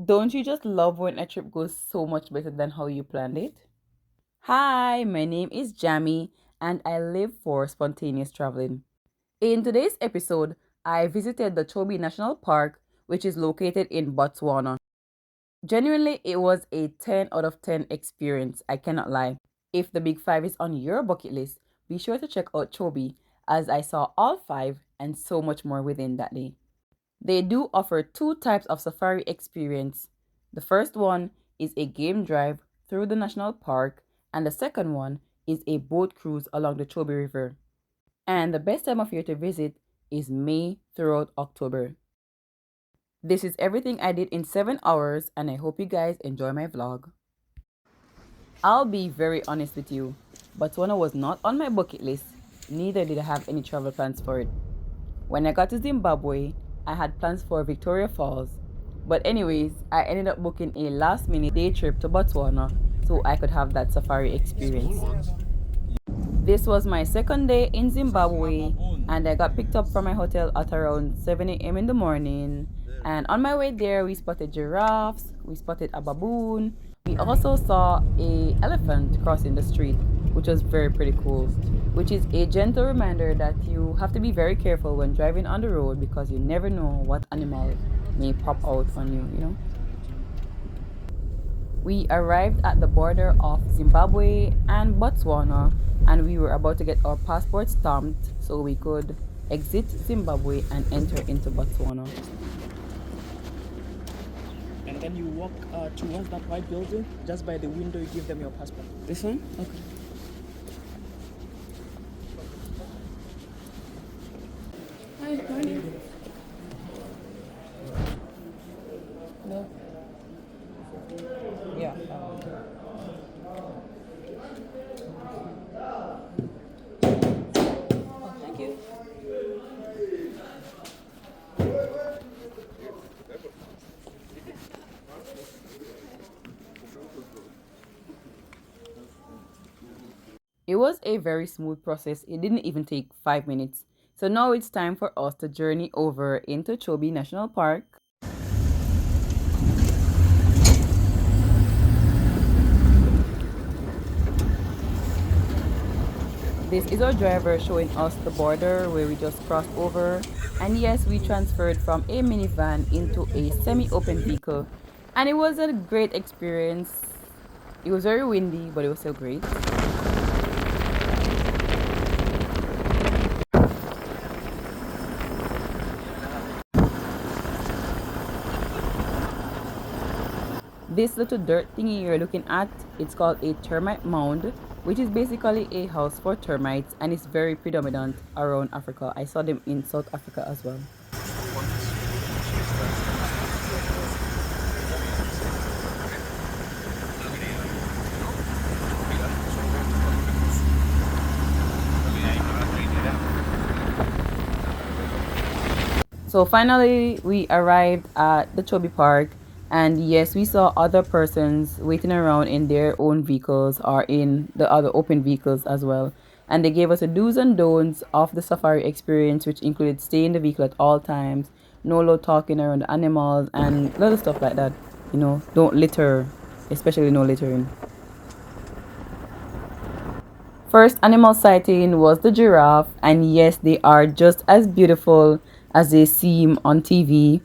Don't you just love when a trip goes so much better than how you planned it? Hi, my name is Jamie and I live for spontaneous traveling. In today's episode, I visited the Chobe National Park, which is located in Botswana. Genuinely, it was a 10 out of 10 experience, I cannot lie. If the big five is on your bucket list, be sure to check out Chobe as I saw all five and so much more within that day. They do offer two types of safari experience. The first one is a game drive through the national park, and the second one is a boat cruise along the Chobe River. And the best time of year to visit is May throughout October. This is everything I did in 7 hours, and I hope you guys enjoy my vlog. I'll be very honest with you, Botswana was not on my bucket list, neither did I have any travel plans for it. When I got to Zimbabwe, I had plans for Victoria Falls. But anyways, I ended up booking a last minute day trip to Botswana so I could have that safari experience. This was my second day in Zimbabwe and I got picked up from my hotel at around 7 a.m. in the morning. And on my way there, we spotted giraffes, we spotted a baboon, we also saw a elephant crossing the street, which was very pretty cool, which is a gentle reminder that you have to be very careful when driving on the road because you never know what animal may pop out on you. We arrived at the border of Zimbabwe and Botswana and we were about to get our passports stamped so we could exit Zimbabwe and enter into Botswana. And then you walk towards that white building. Just by the window, you give them your passport. This one? Okay. Hi, morning. No. Yeah. Oh, thank you. It was a very smooth process. It didn't even take 5 minutes. So now it's time for us to journey over into Chobe National Park. This is our driver showing us the border where we just crossed over. And yes, we transferred from a minivan into a semi-open vehicle. And it was a great experience. It was very windy, but it was still great. This little dirt thingy you're looking at, it's called a termite mound, which is basically a house for termites and it's very predominant around Africa. I saw them in South Africa as well. So finally, we arrived at the Chobe Park, and yes, we saw other persons waiting around in their own vehicles or in the other open vehicles as well. And they gave us a do's and don'ts of the safari experience, which included stay in the vehicle at all times, no loud talking around the animals, and a lot of stuff like that. Don't litter, especially no littering. First animal sighting was the giraffe, and yes, they are just as beautiful as they seem on TV.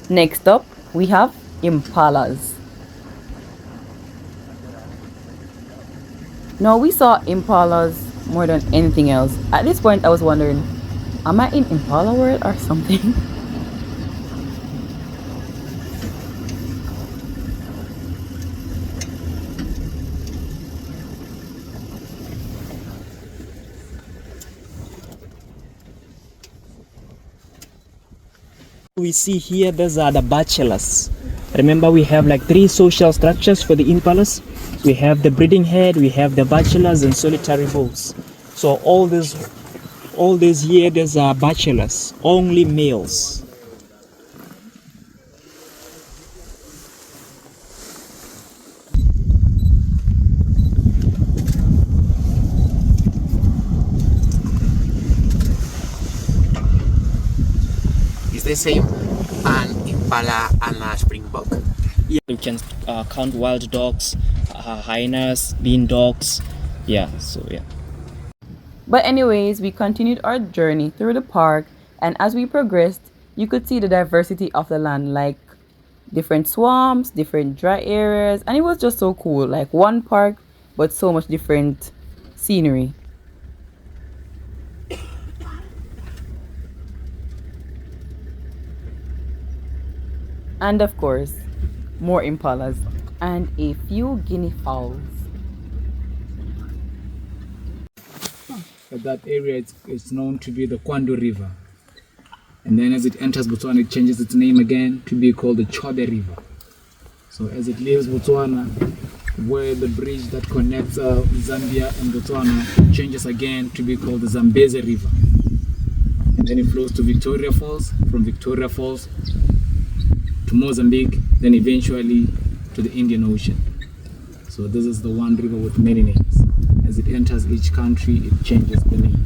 Next up, we have impalas. Now we saw impalas more than anything else. At this point, I was wondering, am I in impala world or something? We see here, these are the bachelors. Remember, we have like 3 social structures for the impalas. We have the breeding head, we have the bachelors and solitary bulls. So all these here, these are bachelors, only males. Is the same an impala and a springbok? Yeah, you can count wild dogs, hyenas, bean dogs. Yeah, so yeah. But anyways, we continued our journey through the park, and as we progressed, you could see the diversity of the land, like different swamps, different dry areas, and it was just so cool. Like one park, but so much different scenery. And of course, more impalas and a few guinea fowls. That area is known to be the Chobe River. And then as it enters Botswana, it changes its name again to be called the Chobe River. So as it leaves Botswana, where the bridge that connects Zambia and Botswana changes again to be called the Zambezi River. And then it flows to Victoria Falls, from Victoria Falls to Mozambique, then eventually to the Indian Ocean. So this is the one river with many names. As it enters each country, it changes the name.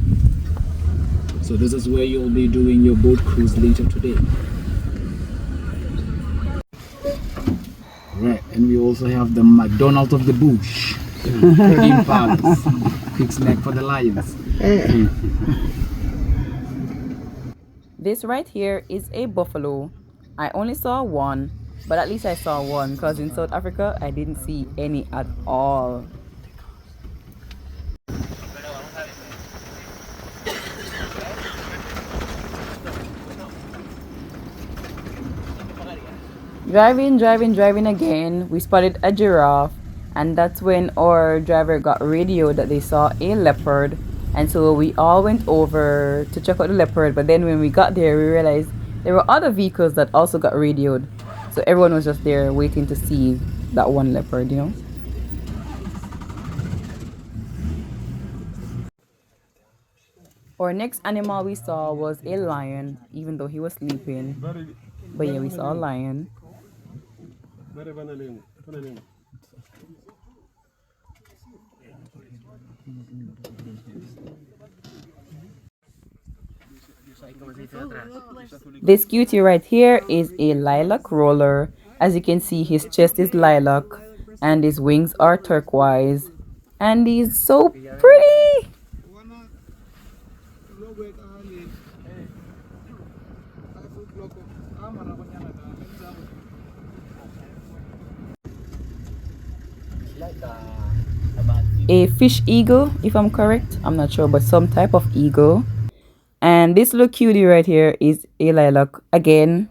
So this is where you'll be doing your boat cruise later today. Right, and we also have the McDonald's of the bush. Impalas. Quick snack for the lions. This right here is a buffalo. I only saw one, but at least I saw one because in South Africa I didn't see any at all. Driving again, we spotted a giraffe, and that's when our driver got radio that they saw a leopard, and so we all went over to check out the leopard. But then when we got there, we realized there were other vehicles that also got radioed, so everyone was just there waiting to see that one leopard, you know. Our next animal we saw was a lion, even though he was sleeping. But yeah, we saw a lion. This cutie right here is a lilac roller. As you can see, his chest is lilac and his wings are turquoise. And he's so pretty! A fish eagle, if I'm correct. I'm not sure, but some type of eagle. And this little cutie right here is a lilac again.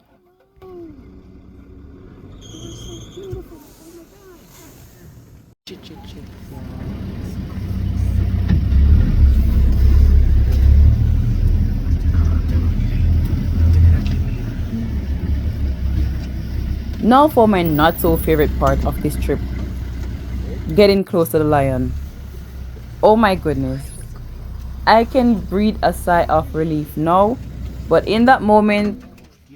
Now for my not so favorite part of this trip. Getting close to the lion. Oh my goodness. I can breathe a sigh of relief now, but in that moment,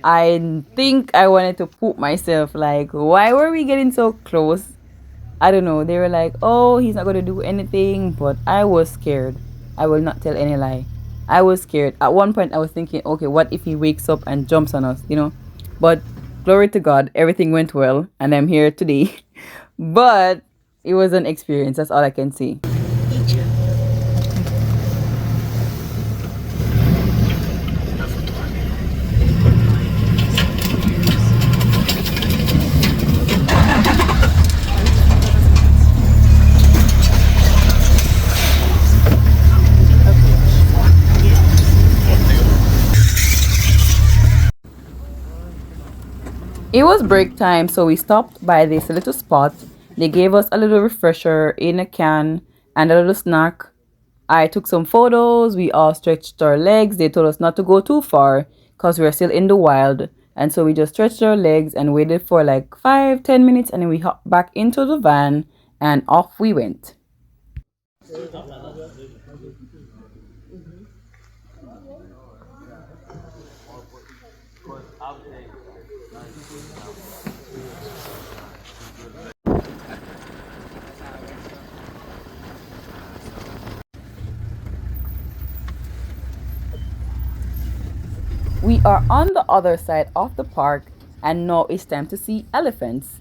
I think I wanted to poop myself. Like, why were we getting so close? I don't know. They were like, oh, he's not going to do anything, but I was scared. I will not tell any lie. I was scared. At one point, I was thinking, okay, what if he wakes up and jumps on us, you know? But glory to God, everything went well, and I'm here today. But it was an experience. That's all I can say. It was break time, so we stopped by this little spot. They gave us a little refresher in a can and a little snack. I took some photos. We all stretched our legs. They told us not to go too far because we were still in the wild. And so we just stretched our legs and waited for like 5, 10 minutes. And then we hopped back into the van and off we went. We are on the other side of the park, and now it's time to see elephants.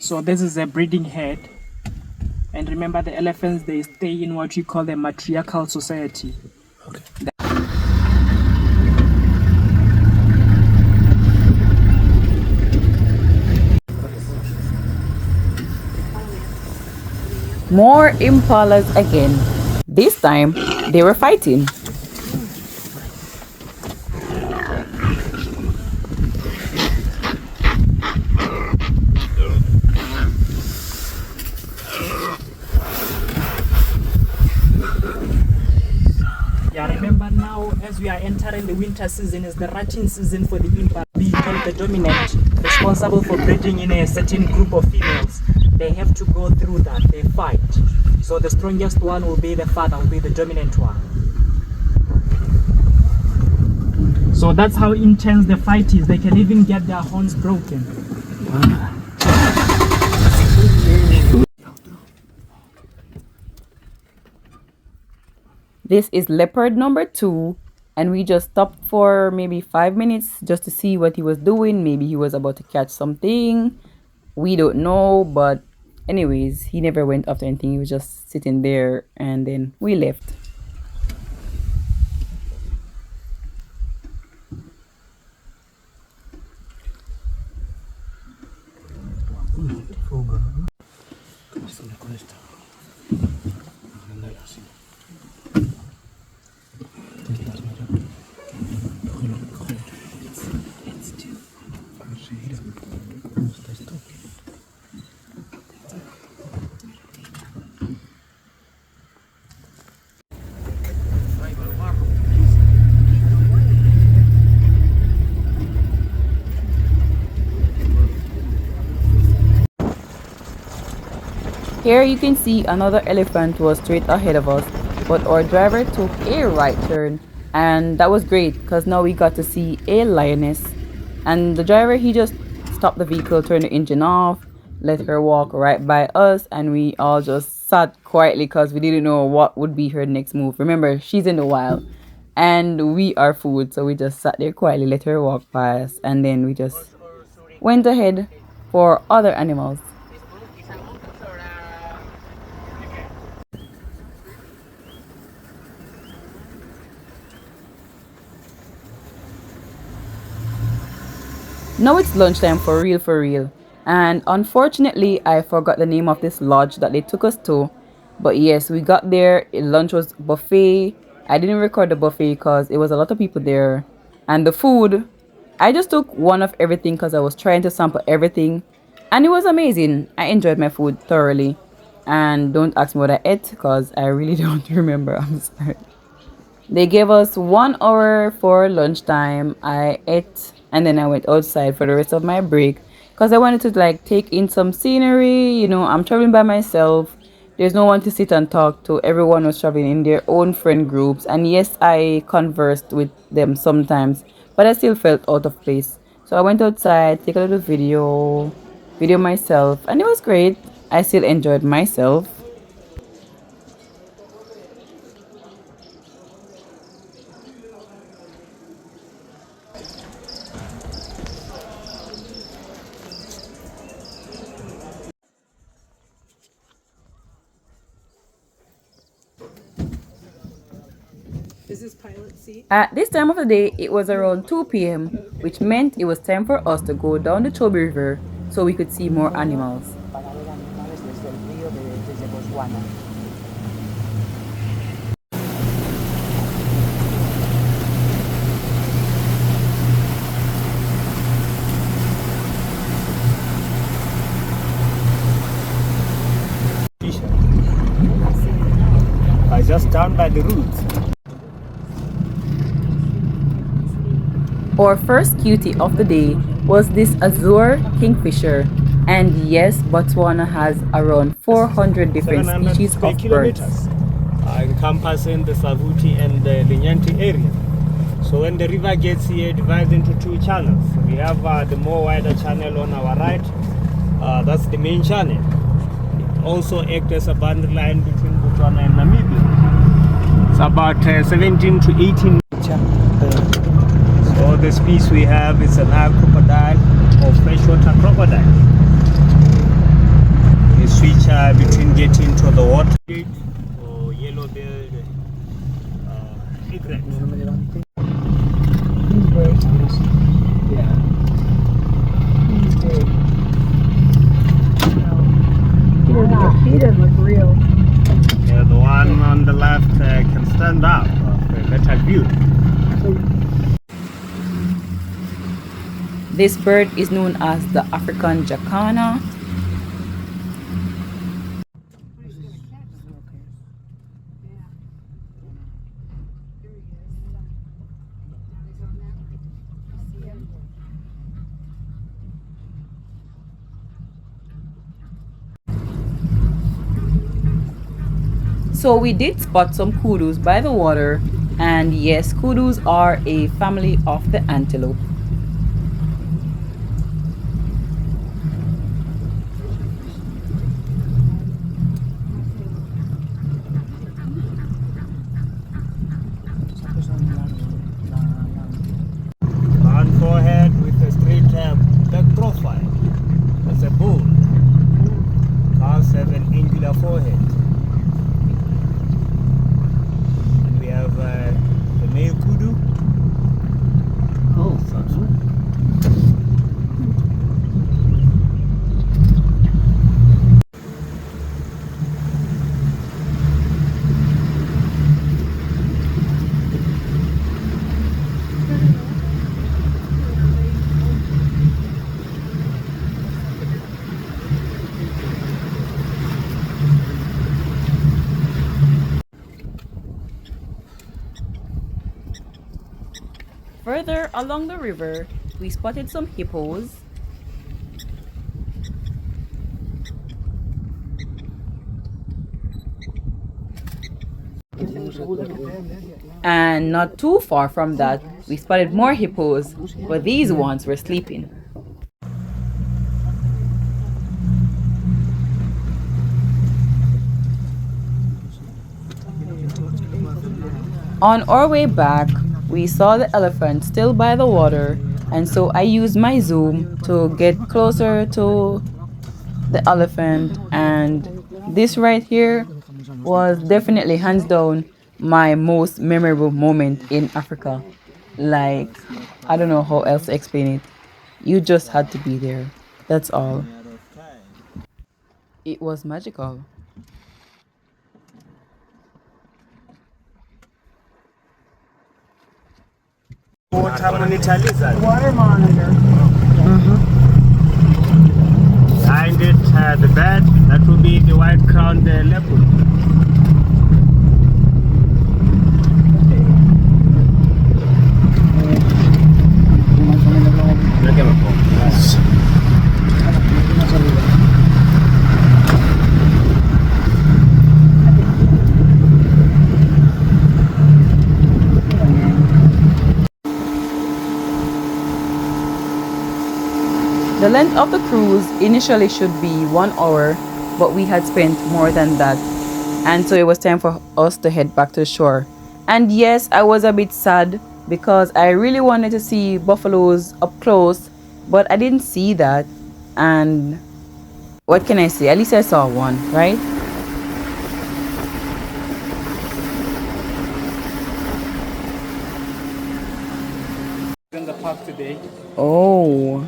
So this is a breeding herd, and remember the elephants, they stay in what we call the matriarchal society. More impalas again. This time they were fighting. Yeah, remember now as we are entering the winter season is the rutting season for the impala. Because the dominant responsible for breeding in a certain group of females, they have to go through that, they fight. So the strongest one will be the father, will be the dominant one. So that's how intense the fight is. They can even get their horns broken. This is leopard number 2, and we just stopped for maybe 5 minutes just to see what he was doing. Maybe he was about to catch something. We don't know, but anyways, he never went after anything. He was just sitting there, and then we left. Here you can see another elephant was straight ahead of us, but our driver took a right turn, and that was great because now we got to see a lioness. And the driver, he just stopped the vehicle, turned the engine off, let her walk right by us, and we all just sat quietly because we didn't know what would be her next move. Remember, she's in the wild and we are food, so we just sat there quietly, let her walk by us, and then we just went ahead for other animals. Now it's lunchtime for real, for real. And unfortunately, I forgot the name of this lodge that they took us to. But yes, we got there. Lunch was buffet. I didn't record the buffet because it was a lot of people there. And the food, I just took one of everything because I was trying to sample everything. And it was amazing. I enjoyed my food thoroughly. And don't ask me what I ate because I really don't remember. I'm sorry. They gave us 1 hour for lunchtime. I ate and then I went outside for the rest of my break because I wanted to like take in some scenery. You know, I'm traveling by myself. There's no one to sit and talk to. Everyone was traveling in their own friend groups. And yes, I conversed with them sometimes, but I still felt out of place. So I went outside, take a little video myself, and it was great. I still enjoyed myself. Is this pilot seat? At this time of the day, it was around 2 p.m., which meant it was time for us to go down the Chobe River so we could see more animals. down by the roots. Our first cutie of the day was this azure kingfisher. And yes, Botswana has around 400 different 700 species square of kilometers, birds. encompassing the Savuti and the Linyanti area. So when the river gets here, it divides into two channels. We have the more wider channel on our right. That's the main channel. It also acts as a boundary line between Botswana and Namibia. It's about 17 to 18 meters. So the species we have is an Nile crocodile or freshwater crocodile. We switch between getting to the water gate or yellow-billed egret. He doesn't look real. Yeah, the one on the left can stand up for a better view. This bird is known as the African jacana. So we did spot some kudus by the water, and yes, kudus are a family of the antelope. Round forehead with a straight back profile. That's a bull. Cows have an angular forehead. And we have the male kudu. Oh, Further along the river, we spotted some hippos, and not too far from that, we spotted more hippos, but these ones were sleeping. On our way back, we saw the elephant still by the water, and so I used my zoom to get closer to the elephant, and this right here was definitely hands down my most memorable moment in Africa. Like, I don't know how else to explain it. You just had to be there. That's all. It was magical. water monitor lizard. Water monitor. Behind it, the bed, that will be the white-crowned leopard. The length of the cruise initially should be 1 hour, but we had spent more than that. And so it was time for us to head back to the shore. And yes, I was a bit sad because I really wanted to see buffaloes up close, but I didn't see that. And what can I say? At least I saw one, right? In the park today. Oh.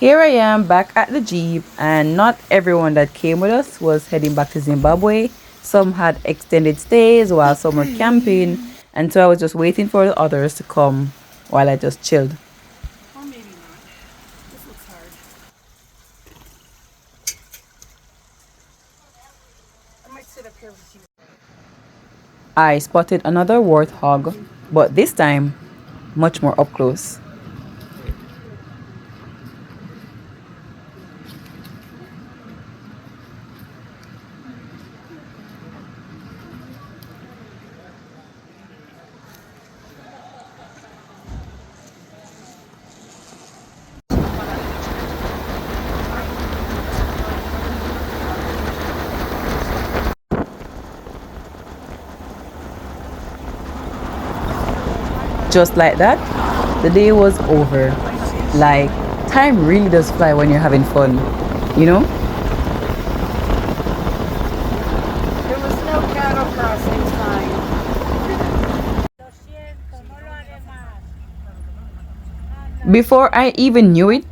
Here I am back at the Jeep, and not everyone that came with us was heading back to Zimbabwe. Some had extended stays while some were camping, and so I was just waiting for the others to come while I just chilled. Or maybe not. I spotted another warthog, but this time much more up close. Just like that, the day was over. Like, time really does fly when you're having fun, you know? There was no cattle crossing sign. Before I even knew it,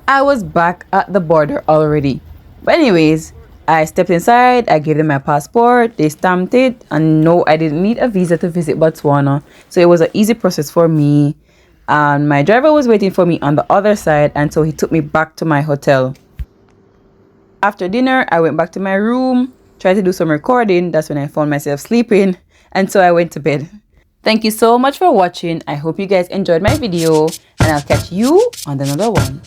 I was back at the border already. But anyways, I stepped inside, I gave them my passport, they stamped it, and no, I didn't need a visa to visit Botswana. So it was an easy process for me. And my driver was waiting for me on the other side, and so he took me back to my hotel. After dinner, I went back to my room, tried to do some recording. That's when I found myself sleeping, and so I went to bed. Thank you so much for watching. I hope you guys enjoyed my video, and I'll catch you on another one.